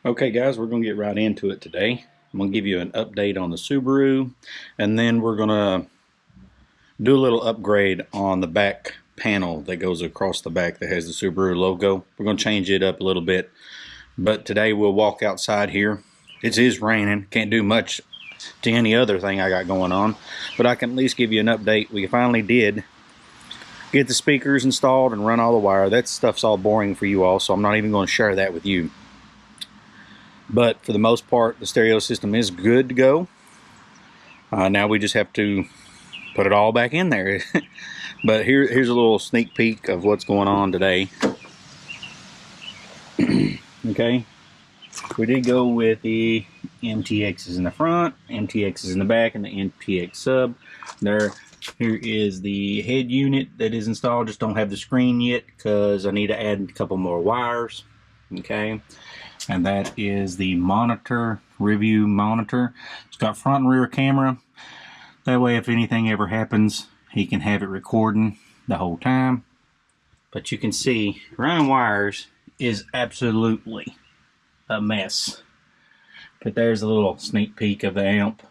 Okay guys, we're going to get right into it today. I'm going to give you an update on the Subaru, and then we're going to do a little upgrade on the back panel that goes across the back that has the Subaru logo. We're going to change it up a little bit, but today we'll walk outside here. It is raining, can't do much to any other thing I got going on, but I can at least give you an update. We finally did get the speakers installed and run all the wire. That stuff's all boring for you all, so I'm not even going to share that with you. But for the most part, the stereo system is good to go. Now we just have to put it all back in there. But here's a little sneak peek of what's going on today. Okay, we did go with the MTXs in the front, MTXs in the back, and the MTX sub. Here is the head unit that is installed. Just don't have the screen yet because I need to add a couple more wires. Okay. And that is the monitor, review monitor. It's got front and rear camera. That way if anything ever happens, he can have it recording the whole time. But you can see running wires is absolutely a mess. But there's a little sneak peek of the amp.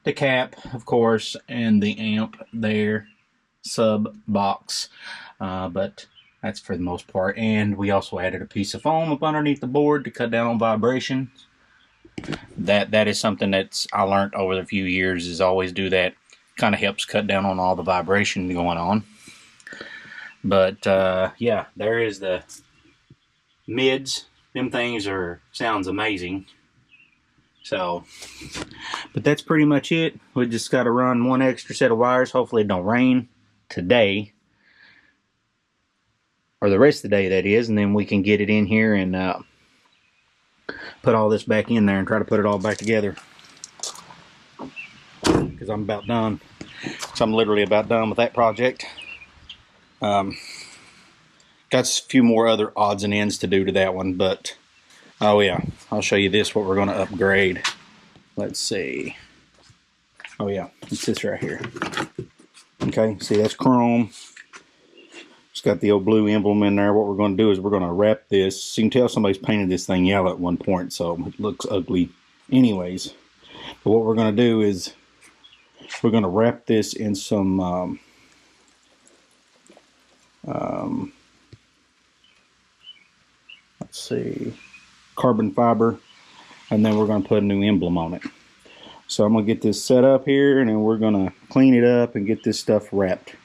The cap, of course, and the amp there, sub box. But that's for the most part. And we also added a piece of foam up underneath the board to cut down on vibration. That is something that's I learned over the few years, is always do that. Kind of helps cut down on all the vibration going on. But yeah, there is the mids. Them things sounds amazing. So, but that's pretty much it. We just got to run one extra set of wires. Hopefully it don't rain today, or the rest of the day, that is, and then we can get it in here and put all this back in there and try to put it all back together, because I'm about done. So I'm literally about done with that project. Got a few more other odds and ends to do to that one, but oh yeah, I'll show you this, what we're going to upgrade. Let's see. Oh yeah, it's this right here. Okay, see, that's chrome. It's got the old blue emblem in there. What we're going to do is we're going to wrap this. You can tell somebody's painted this thing yellow at one point, so it looks ugly anyways. But what we're going to do is we're going to wrap this in some let's see, carbon fiber, and then we're going to put a new emblem on it. So I'm going to get this set up here, and then we're going to clean it up and get this stuff wrapped.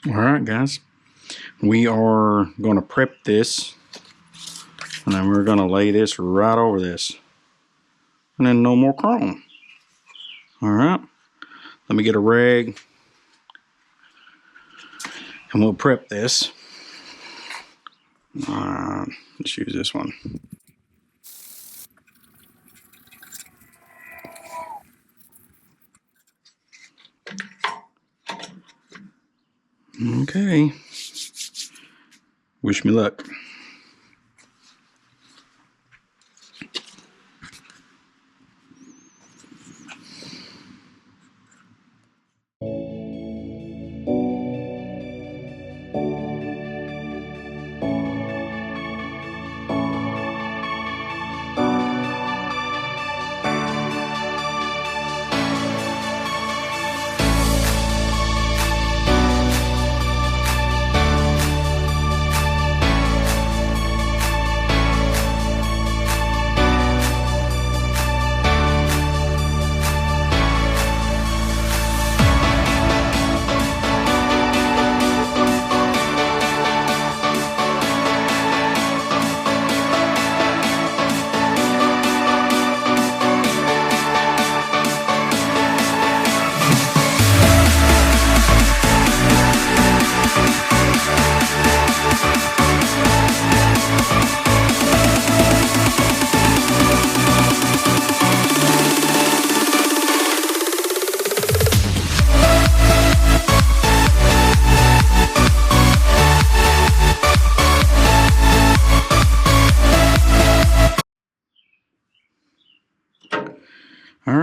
Alright guys, we are going to prep this, and then we're going to lay this right over this, and then no more chrome. Alright, let me get a rag and we'll prep this. Let's use this one. Okay, wish me luck.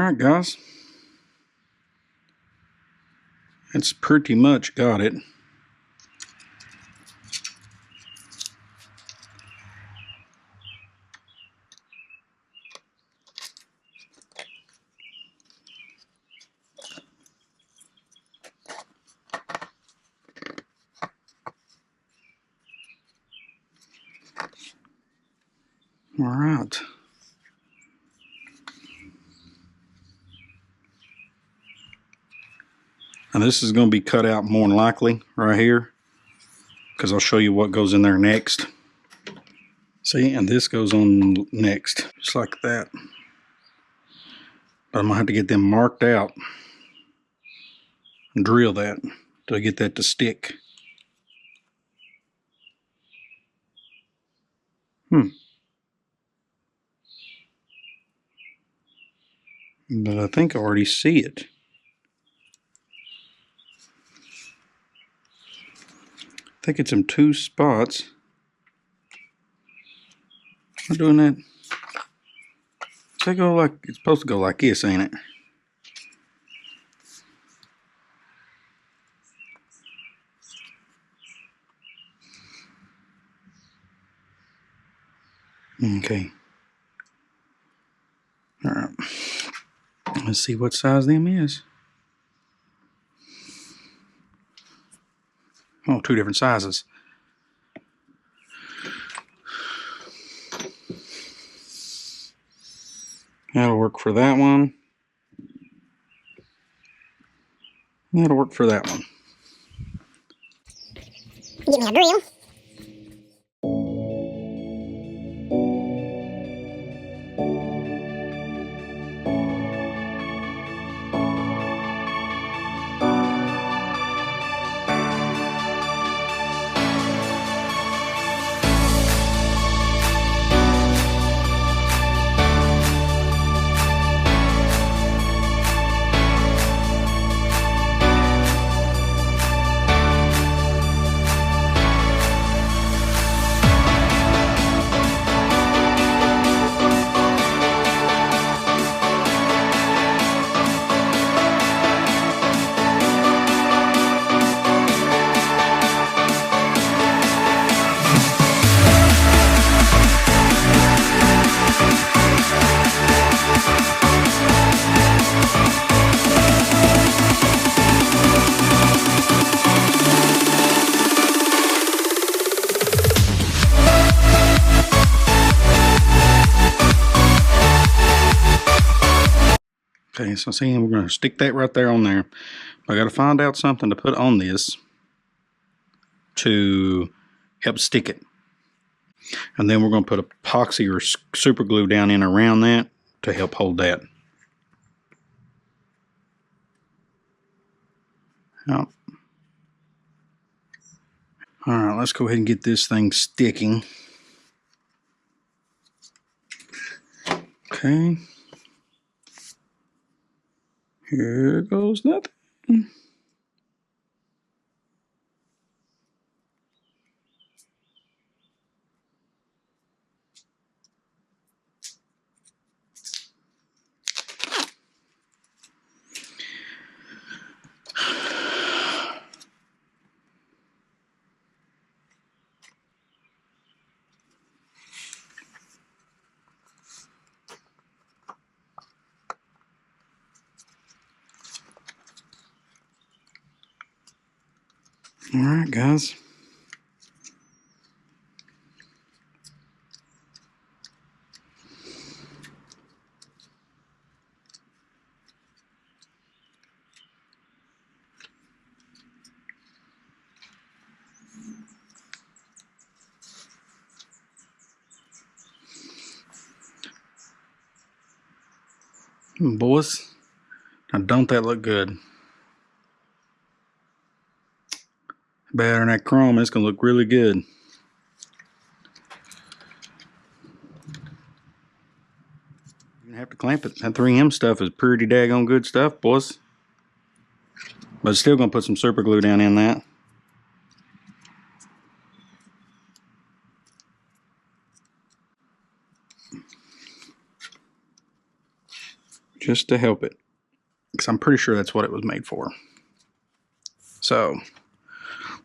Alright guys, it's pretty much got it. Alright. And this is going to be cut out more than likely right here, because I'll show you what goes in there next. See, and this goes on next, just like that. But I'm going to have to get them marked out and drill that to get that to stick. But I think I already see it. I think it's in 2 spots. I'm doing that. It's supposed to go like this, ain't it? Okay. Alright. Let's see what size them is. Oh, 2 different sizes. That'll work for that one. That'll work for that one. Give me a drill. Okay, so see, we're going to stick that right there on there. I got to find out something to put on this to help stick it. And then we're going to put epoxy or super glue down in around that to help hold that. Yep. Alright, let's go ahead and get this thing sticking. Okay. Here goes nothing. Alright, guys. Boys, now don't that look good? Better than that chrome, it's going to look really good. You're going to have to clamp it. That 3M stuff is pretty daggone good stuff, boys. But it's still going to put some super glue down in that. just to help it, because I'm pretty sure that's what it was made for. So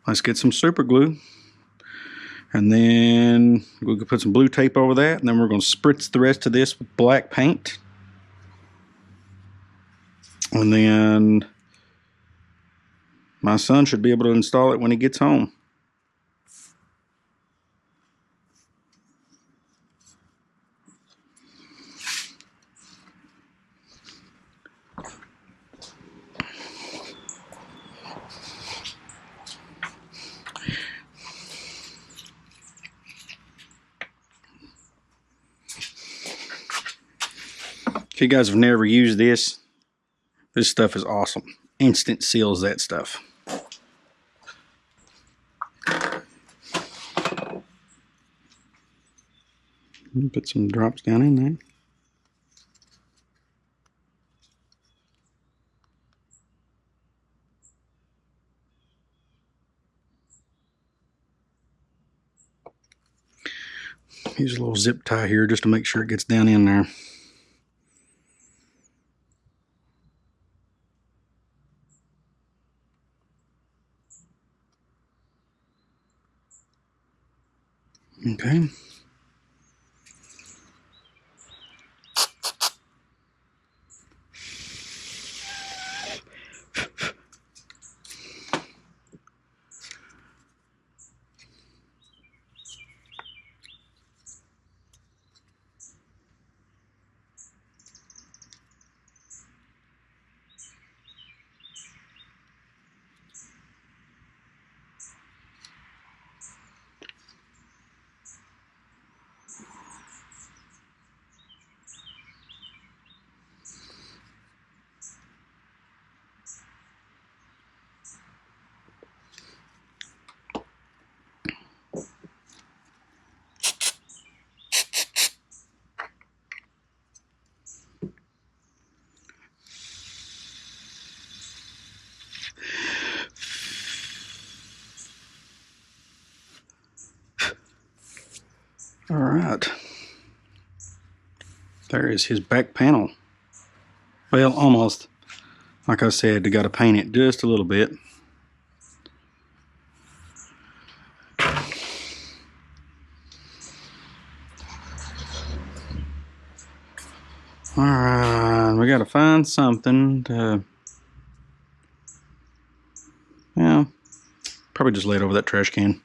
let's get some super glue, and then we can put some blue tape over that, and then we're going to spritz the rest of this with black paint. And then my son should be able to install it when he gets home. If you guys have never used this, this stuff is awesome. Instant seals that stuff. Put some drops down in there. Use a little zip tie here just to make sure it gets down in there. Okay. All right. There is his back panel. Well, almost. Like I said, I got to paint it just a little bit. All right, we got to find something to, yeah, probably just lay it over that trash can.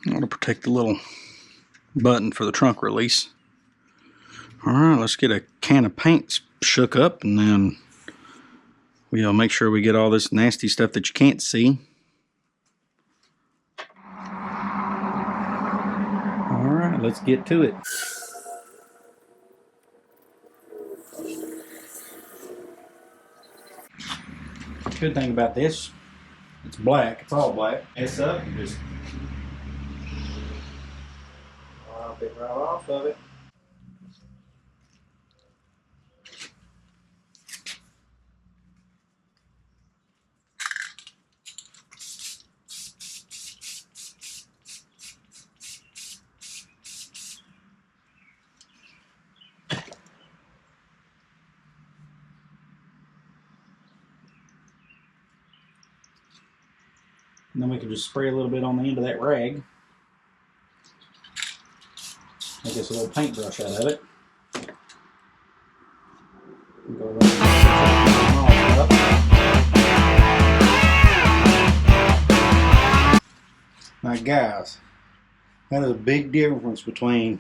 I want to protect the little button for the trunk release. All right, let's get a can of paint shook up, and then we'll make sure we get all this nasty stuff that you can't see. All right, let's get to it. Good thing about this, it's black. It's all black. It's up and just pop it right off of it. And then we can just spray a little bit on the end of that rag. Make us a little paintbrush out of it. Go around now guys, that is a big difference between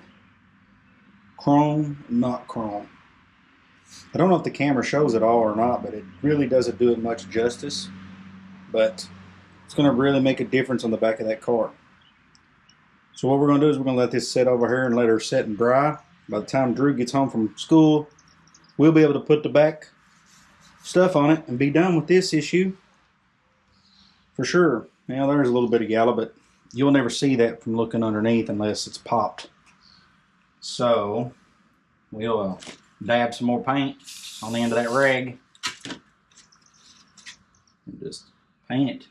chrome and not chrome. I don't know if the camera shows it all or not, but it really doesn't do it much justice. But it's going to really make a difference on the back of that car. So what we're going to do is we're going to let this sit over here and let her set and dry. By the time Drew gets home from school, we'll be able to put the back stuff on it and be done with this issue for sure. Now there's a little bit of yellow, but you'll never see that from looking underneath unless it's popped. So we'll dab some more paint on the end of that rag and just paint it.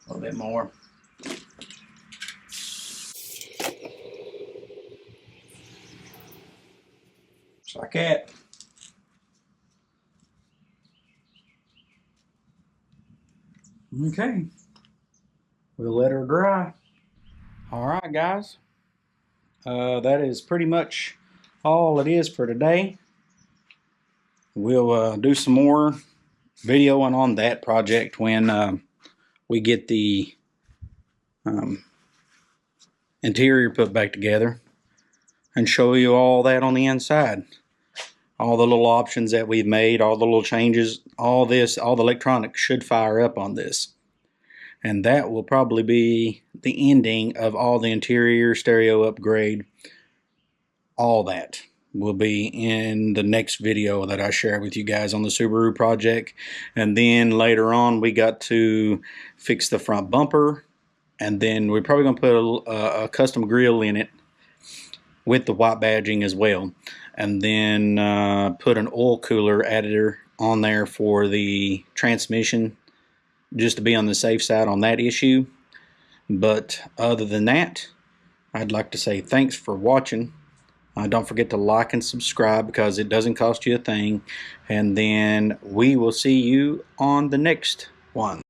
A little bit more. Just like that. Okay. We'll let her dry. Alright guys. That is pretty much all it is for today. We'll do some more videoing on that project when we get the interior put back together and show you all that on the inside. All the little options that we've made, all the little changes, all this, all the electronics should fire up on this. And that will probably be the ending of all the interior stereo upgrade. All that will be in the next video that I share with you guys on the Subaru project. And then later on we got to fix the front bumper, and then we're probably going to put a custom grill in it with the white badging as well, and then put an oil cooler adder on there for the transmission, just to be on the safe side on that issue. But other than that, I'd like to say thanks for watching. Don't forget to like and subscribe because it doesn't cost you a thing. And then we will see you on the next one.